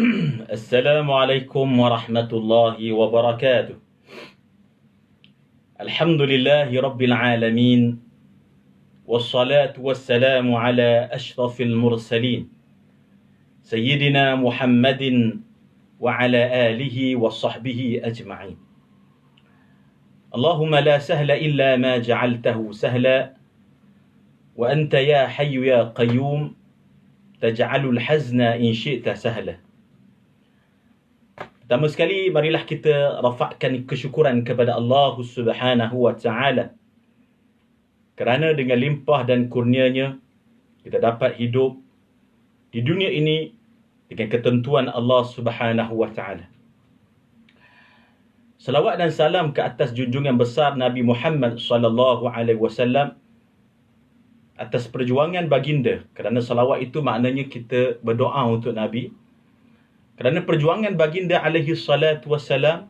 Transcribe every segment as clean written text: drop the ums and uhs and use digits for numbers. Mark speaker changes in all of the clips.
Speaker 1: السلام عليكم ورحمة الله وبركاته. الحمد لله رب العالمين، والصلاة والسلام على أشرف المرسلين سيدنا محمد وعلى آله وصحبه أجمعين. اللهم لا سهل إلا ما جعلته سهلا، وأنت يا حي يا قيوم تجعل الحزن إن شئت سهلا. Pertama sekali, marilah kita rafakkan kesyukuran kepada Allah Subhanahu wa Ta'ala, kerana dengan limpah dan kurnianya kita dapat hidup di dunia ini dengan ketentuan Allah Subhanahu wa Ta'ala. Salawat dan salam ke atas junjungan besar Nabi Muhammad sallallahu alaihi wasallam atas perjuangan baginda, kerana salawat itu maknanya kita berdoa untuk Nabi. Kerana perjuangan baginda alaihi salatu wassalam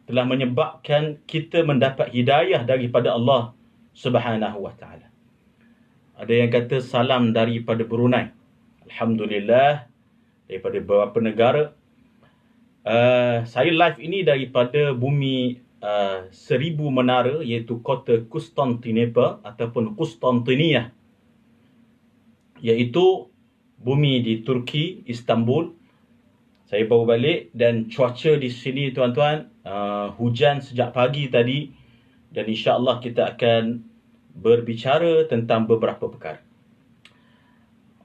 Speaker 1: telah menyebabkan kita mendapat hidayah daripada Allah Subhanahu wa Ta'ala. Ada yang kata salam daripada Brunei. Alhamdulillah, daripada beberapa negara. Saya live ini daripada bumi 1000 menara, iaitu kota Konstantinopel ataupun Konstantinia, iaitu bumi di Turki, Istanbul. Saya baru balik dan cuaca di sini tuan-tuan, hujan sejak pagi tadi, dan insya-Allah kita akan berbicara tentang beberapa perkara.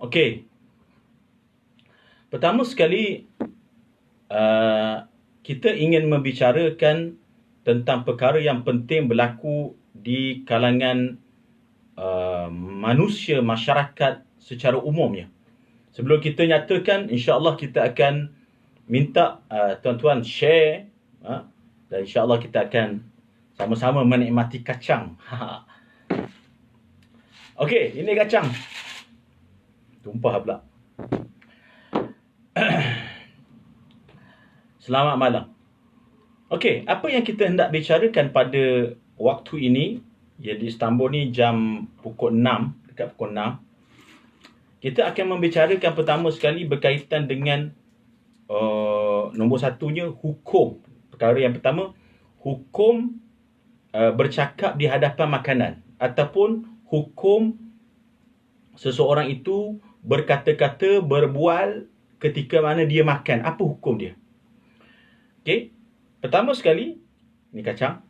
Speaker 1: Okey. Pertama sekali, kita ingin membicarakan tentang perkara yang penting berlaku di kalangan manusia, masyarakat secara umumnya. Sebelum kita nyatakan, insya-Allah kita akan minta tuan-tuan share, dan insya-Allah kita akan sama-sama menikmati kacang. Okey, ini kacang. Tumpah pula. Selamat malam. Okey, apa yang kita hendak bicarakan pada waktu ini, ya di Istanbul ni jam pukul 6, dekat pukul 6. Kita akan membicarakan pertama sekali berkaitan dengan nombor satunya hukum. Perkara yang pertama, hukum bercakap di hadapan makanan, ataupun hukum seseorang itu berkata-kata, berbual ketika mana dia makan. Apa hukum dia? Okey. Pertama sekali, ni kacang.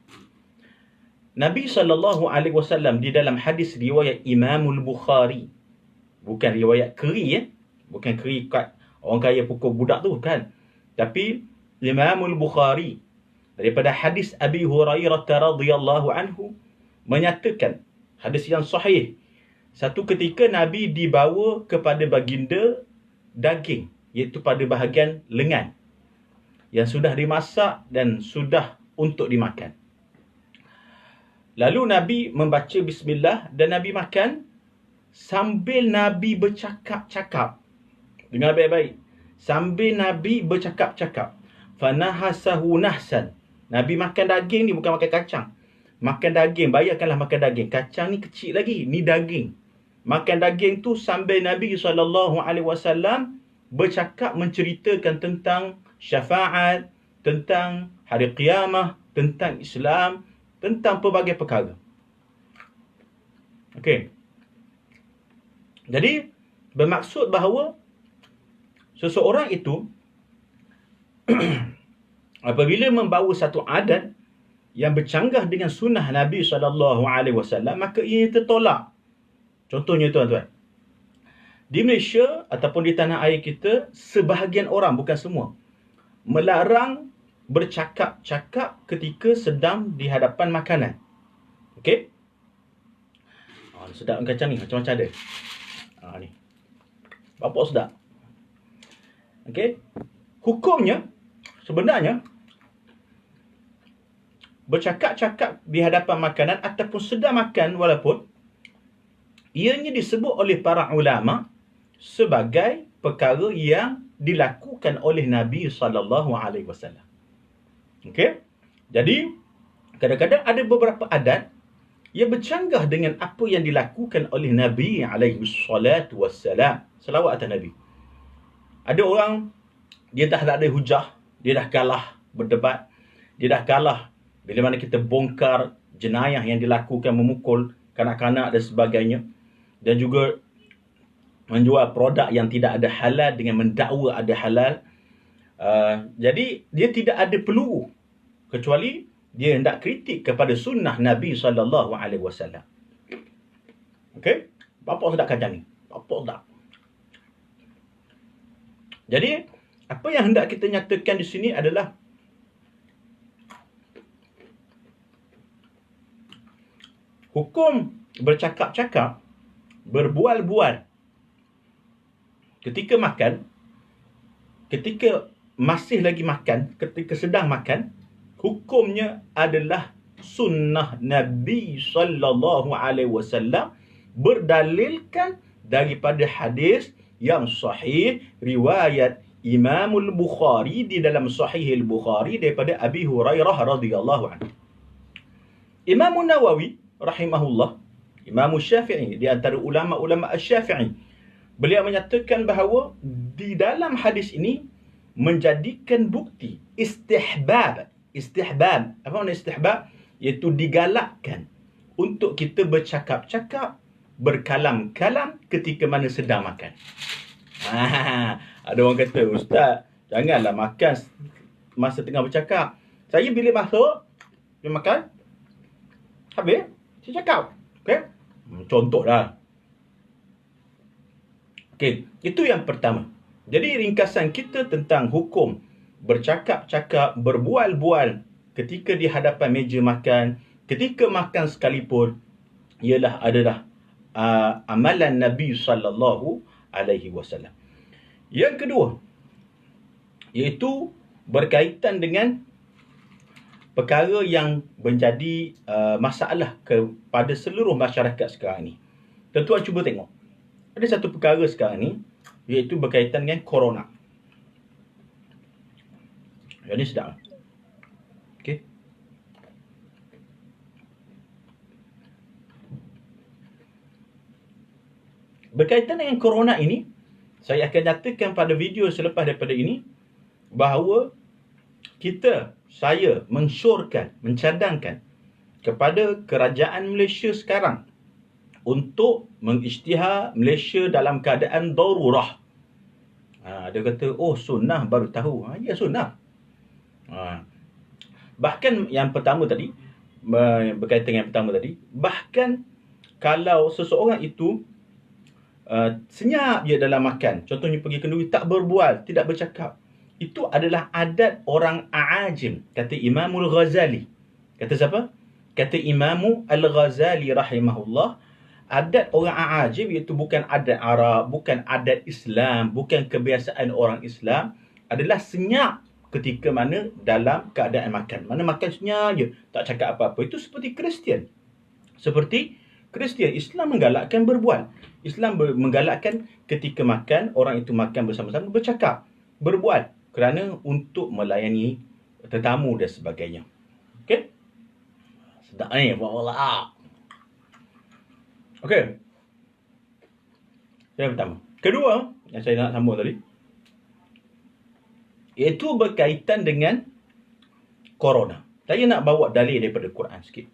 Speaker 1: Nabi SAW di dalam hadis riwayat Imamul Bukhari, bukan riwayat keri, bukan keri kat orang kaya pukul budak tu, bukan. Tapi Imamul Bukhari daripada hadis Abi Hurairah radhiyallahu anhu menyatakan, hadis yang sahih, satu ketika Nabi dibawa kepada baginda daging, iaitu pada bahagian lengan, yang sudah dimasak dan sudah untuk dimakan. Lalu Nabi membaca bismillah dan Nabi makan sambil Nabi bercakap-cakap. Dengar baik-baik. Sambil Nabi bercakap-cakap. Fanahasahu nahsan. Nabi makan daging ni, bukan makan kacang. Makan daging, bayangkanlah makan daging. Kacang ni kecil lagi, ni daging. Makan daging tu sambil Nabi SAW bercakap, menceritakan tentang syafaat, tentang hari qiyamah, tentang Islam, tentang pelbagai perkara. Okey. Jadi bermaksud bahawa seseorang itu apabila membawa satu adat yang bercanggah dengan sunnah Nabi SAW, maka ia tertolak. Contohnya tuan-tuan, di Malaysia ataupun di tanah air kita, sebahagian orang, bukan semua, melarang bercakap-cakap ketika sedang di hadapan makanan. Okey? Sedap kacang ni, macam-macam ada. Ni. Bapak sedap. Okey? Hukumnya, sebenarnya, bercakap-cakap di hadapan makanan ataupun sedang makan, walaupun ianya disebut oleh para ulama sebagai perkara yang dilakukan oleh Nabi SAW. Okey? Jadi, kadang-kadang ada beberapa adat yang bercanggah dengan apa yang dilakukan oleh Nabi SAW. Selawat atas Nabi. Ada orang dia dah tak ada hujah, dia dah kalah berdebat, dia dah kalah bila mana kita bongkar jenayah yang dilakukan memukul kanak-kanak dan sebagainya, dan juga menjual produk yang tidak ada halal dengan mendakwa ada halal. Jadi dia tidak ada peluru kecuali dia hendak kritik kepada sunnah Nabi SAW. Okey, bapak sedap kacang ni, bapak sedap. Jadi apa yang hendak kita nyatakan di sini adalah hukum bercakap-cakap, berbual-bual ketika makan, ketika masih lagi makan, ketika sedang makan, hukumnya adalah sunnah Nabi SAW berdalilkan daripada hadis yang sahih riwayat Imamul Bukhari di dalam Sahih Al-Bukhari daripada Abi Hurairah radhiyallahu anhu. Imam Nawawi rahimahullah, Imam Syafi'i di antara ulama-ulama Asy-Syafi'i, beliau menyatakan bahawa di dalam hadis ini menjadikan bukti istihbab. Istihbab, apa makna istihbab? Iaitu digalakkan untuk kita bercakap-cakap, berkalam-kalam ketika mana sedang makan. Ada orang kata, Ustaz, janganlah makan masa tengah bercakap. Saya bila masuk, dia makan, habis, saya cakap. Okay? Contohlah. Okay, itu yang pertama. Jadi ringkasan kita tentang hukum bercakap-cakap, berbual-bual ketika di hadapan meja makan, ketika makan sekalipun, adalah amalan Nabi SAW. Yang kedua, iaitu berkaitan dengan perkara yang menjadi masalah kepada seluruh masyarakat sekarang ini. Tuan-tuan cuba tengok. Ada satu perkara sekarang ni, iaitu berkaitan dengan corona. Yang ni sedap. Okey. Berkaitan dengan corona ini, saya akan nyatakan pada video selepas daripada ini bahawa saya mensyorkan, mencadangkan kepada kerajaan Malaysia sekarang untuk mengisytihar Malaysia dalam keadaan darurah. Dia kata, oh sunnah baru tahu. Ya sunnah. Bahkan yang pertama tadi, berkaitan dengan yang pertama tadi, bahkan kalau seseorang itu senyap je dalam makan, contohnya pergi kenduri, tak berbual, tidak bercakap, itu adalah adat orang Aajim, kata Imamul Ghazali. Kata siapa? Kata Imamu Al-Ghazali rahimahullah, adat orang Aajim iaitu bukan adat Arab, bukan adat Islam, bukan kebiasaan orang Islam, adalah senyap ketika mana dalam keadaan makan. Mana makan senyap je, tak cakap apa-apa. Itu seperti Kristian. Seperti Kristian, Islam menggalakkan berbual. Islam menggalakkan ketika makan, orang itu makan bersama-sama, bercakap, berbual, kerana untuk melayani tetamu dan sebagainya. Okey? Sedap ni, wallah. Okey. Yang pertama. Kedua, yang saya nak sambung tadi, iaitu berkaitan dengan corona. Saya nak bawa dalil daripada Quran sikit.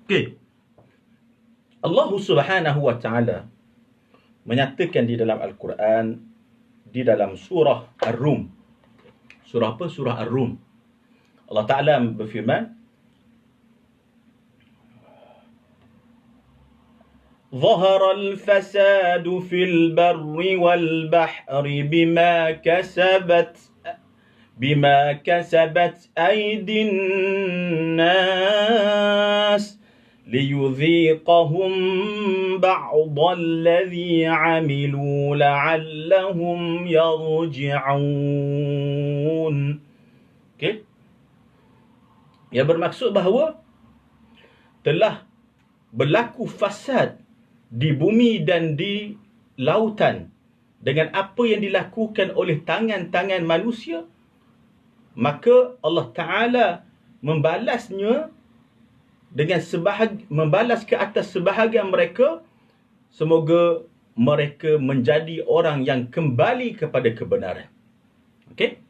Speaker 1: Okey. Allah Subhanahu wa taala menyatakan di dalam Al-Quran, di dalam surah Ar-Rum. Surah apa? Surah Ar-Rum. Allah Ta'ala berfirman, ظهر الفساد في البر والبحر بما كسبت أيدي الناس ليذيقهم بعض الذي عملوا لعلهم يرجعون. Okay? Yang bermaksud bahawa telah berlaku fasad di bumi dan di lautan dengan apa yang dilakukan oleh tangan-tangan manusia, maka Allah Ta'ala membalasnya dengan membalas ke atas sebahagian mereka semoga mereka menjadi orang yang kembali kepada kebenaran. Okey?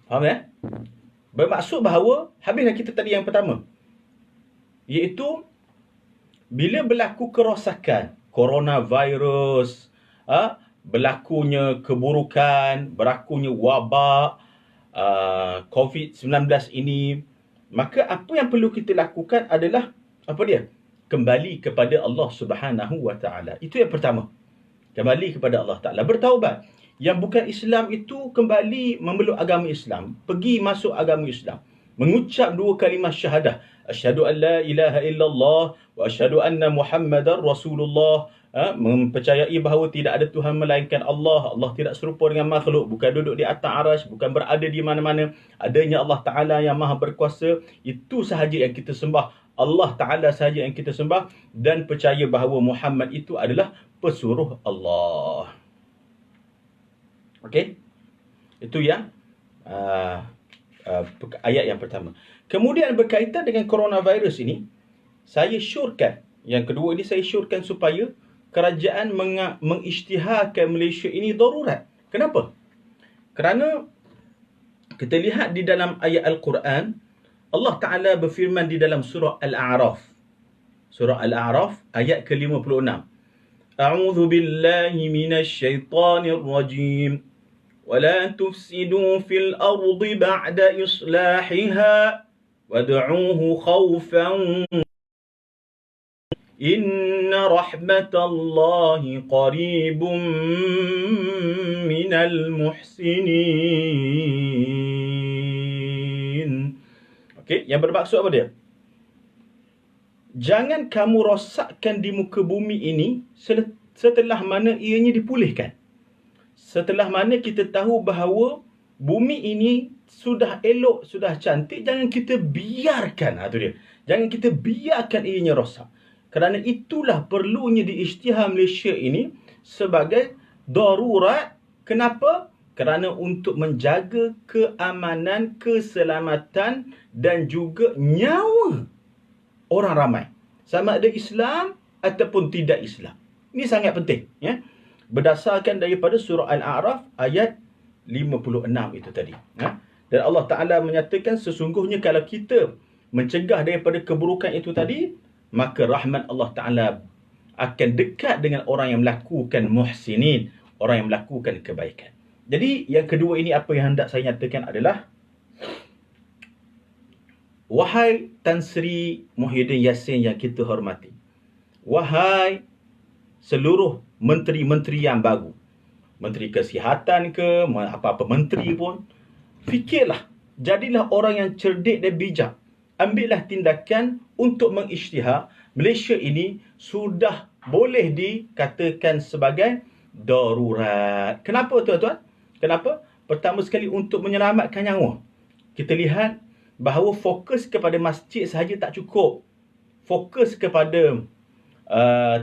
Speaker 1: Faham ya? Bermaksud bahawa, habislah kita tadi yang pertama, iaitu bila berlaku kerosakan, coronavirus, berlakunya keburukan, berlakunya wabak, COVID-19 ini, maka apa yang perlu kita lakukan adalah, apa dia? Kembali kepada Allah Subhanahu wa Ta'ala. Itu yang pertama. Kembali kepada Allah Ta'ala. Bertaubat. Yang bukan Islam itu kembali memeluk agama Islam. Pergi masuk agama Islam. Mengucap 2 kalimah syahadah. Asyhadu an la ilaha illallah wa asyhadu anna Muhammadar Rasulullah. Mempercayai bahawa tidak ada Tuhan melainkan Allah. Allah tidak serupa dengan makhluk. Bukan duduk di atas arasy. Bukan berada di mana-mana. Adanya Allah Ta'ala yang maha berkuasa. Itu sahaja yang kita sembah. Allah Ta'ala sahaja yang kita sembah. Dan percaya bahawa Muhammad itu adalah pesuruh Allah. Okey? Itu yang ayat yang pertama. Kemudian berkaitan dengan coronavirus ini, saya syorkan, yang kedua ini saya syorkan supaya kerajaan mengisytiharkan Malaysia ini darurat. Kenapa? Kerana kita lihat di dalam ayat Al-Quran, Allah Ta'ala berfirman di dalam surah Al-A'raf. Surah Al-A'raf ayat ke-56. A'udzu billahi minasy syaithanir rajim. ولا تفسدوا في الأرض بعد إصلاحها وادعوه خوفا إن رحمة الله قريب من المحسنين. Okey, yang bermaksud apa dia? Jangan kamu rosakkan di muka bumi ini setelah mana ianya dipulihkan. Setelah mana kita tahu bahawa bumi ini sudah elok, sudah cantik, jangan kita biarkan. Itu dia. Jangan kita biarkan ianya rosak. Kerana itulah perlunya diisytihar Malaysia ini sebagai darurat. Kenapa? Kerana untuk menjaga keamanan, keselamatan dan juga nyawa orang ramai. Sama ada Islam ataupun tidak Islam. Ini sangat penting. Ya. Berdasarkan daripada surah Al-A'raf ayat 56 itu tadi. Dan Allah Ta'ala menyatakan sesungguhnya kalau kita mencegah daripada keburukan itu tadi, maka rahmat Allah Ta'ala akan dekat dengan orang yang melakukan muhsinin, orang yang melakukan kebaikan. Jadi yang kedua ini apa yang hendak saya nyatakan adalah, wahai Tan Sri Muhyiddin Yassin yang kita hormati, wahai seluruh menteri-menteri yang baru, menteri kesihatan ke, apa-apa menteri pun, fikirlah, jadilah orang yang cerdik dan bijak. Ambillah tindakan untuk mengisytihar Malaysia ini sudah boleh dikatakan sebagai darurat. Kenapa tuan-tuan? Kenapa? Pertama sekali untuk menyelamatkan nyawa. Kita lihat bahawa fokus kepada masjid sahaja tak cukup. Fokus kepada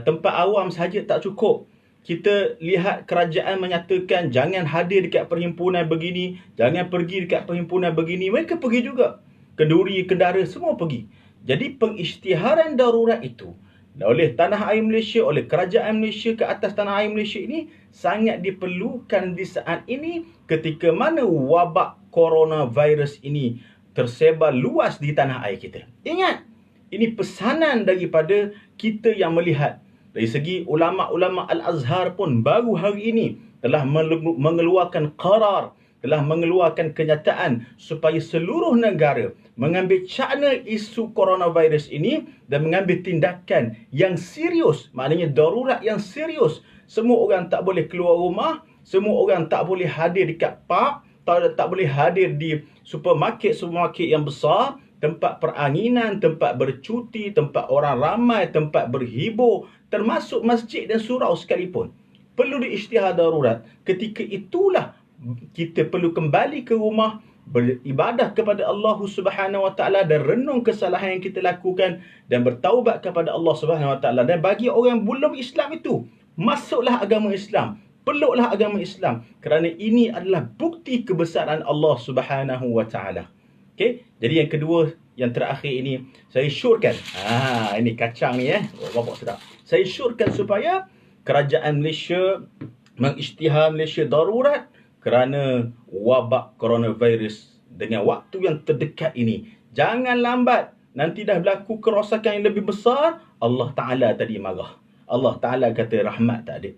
Speaker 1: tempat awam sahaja tak cukup. Kita lihat kerajaan menyatakan jangan hadir dekat perhimpunan begini, jangan pergi dekat perhimpunan begini. Mereka pergi juga. Kenduri, kendara, semua pergi. Jadi pengisytiharan darurat itu oleh tanah air Malaysia, oleh kerajaan Malaysia ke atas tanah air Malaysia ini sangat diperlukan di saat ini ketika mana wabak coronavirus ini tersebar luas di tanah air kita. Ingat, ini pesanan daripada kita yang melihat. Dari segi ulama-ulama Al-Azhar pun baru hari ini telah mengeluarkan qarar, telah mengeluarkan kenyataan supaya seluruh negara mengambil cakna isu coronavirus ini dan mengambil tindakan yang serius, maknanya darurat yang serius. Semua orang tak boleh keluar rumah, semua orang tak boleh hadir dekat pub, tak boleh hadir di supermarket yang besar, tempat peranginan, tempat bercuti, tempat orang ramai, tempat berhibur, termasuk masjid dan surau sekalipun. Perlu diisytihar darurat. Ketika itulah kita perlu kembali ke rumah, beribadah kepada Allah Subhanahu Wa Taala dan renung kesalahan yang kita lakukan dan bertaubat kepada Allah Subhanahu Wa Taala. Dan bagi orang yang belum Islam itu, masuklah agama Islam. Peluklah agama Islam kerana ini adalah bukti kebesaran Allah Subhanahu Wa Taala. Okey, jadi yang kedua yang terakhir ini, saya syorkan. Ini kacang ni bapak sedap. Saya syorkan supaya kerajaan Malaysia mengisytihar Malaysia darurat kerana wabak coronavirus dengan waktu yang terdekat ini. Jangan lambat. Nanti dah berlaku kerosakan yang lebih besar, Allah Ta'ala tadi marah. Allah Ta'ala kata rahmat tak ada.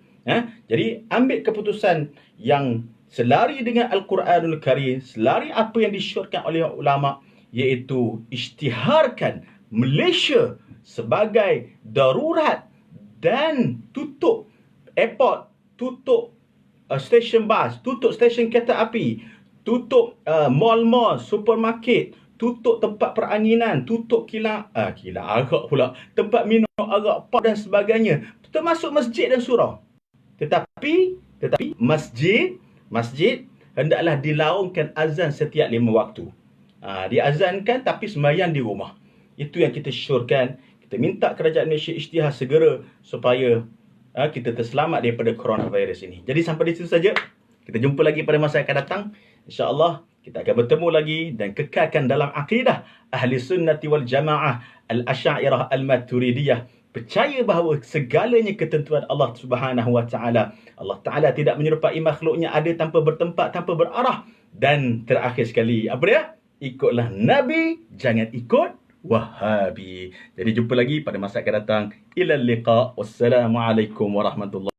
Speaker 1: Jadi ambil keputusan yang selari dengan Al-Quranul Karim, selari apa yang disyorkan oleh ulama, iaitu isytiharkan Malaysia sebagai darurat dan tutup airport, tutup stesen bas, tutup stesen kereta api, tutup mall-mall, supermarket, tutup tempat peranginan, tutup kilang arak pula, tempat minum arak, pub dan sebagainya, termasuk masjid dan surau. Tetapi masjid hendaklah dilaungkan azan setiap 5 waktu. Diazankan tapi sembahyang di rumah. Itu yang kita syorkan. Kita minta kerajaan Malaysia isytihar segera supaya kita terselamat daripada coronavirus ini. Jadi sampai di situ saja. Kita jumpa lagi pada masa yang akan datang. InsyaAllah kita akan bertemu lagi dan kekalkan dalam akidah Ahli Sunnati wal Jamaah Al-Asy'ariyah Al-Maturidiyah. Percaya bahawa segalanya ketentuan Allah Subhanahu wa taala. Allah Taala tidak menyerupai makhluknya, ada tanpa bertempat, tanpa berarah. Dan terakhir sekali, apa dia? Ikutlah Nabi, jangan ikut Wahabi. Jadi jumpa lagi pada masa akan datang. Ilal liqa. Wassalamualaikum warahmatullahi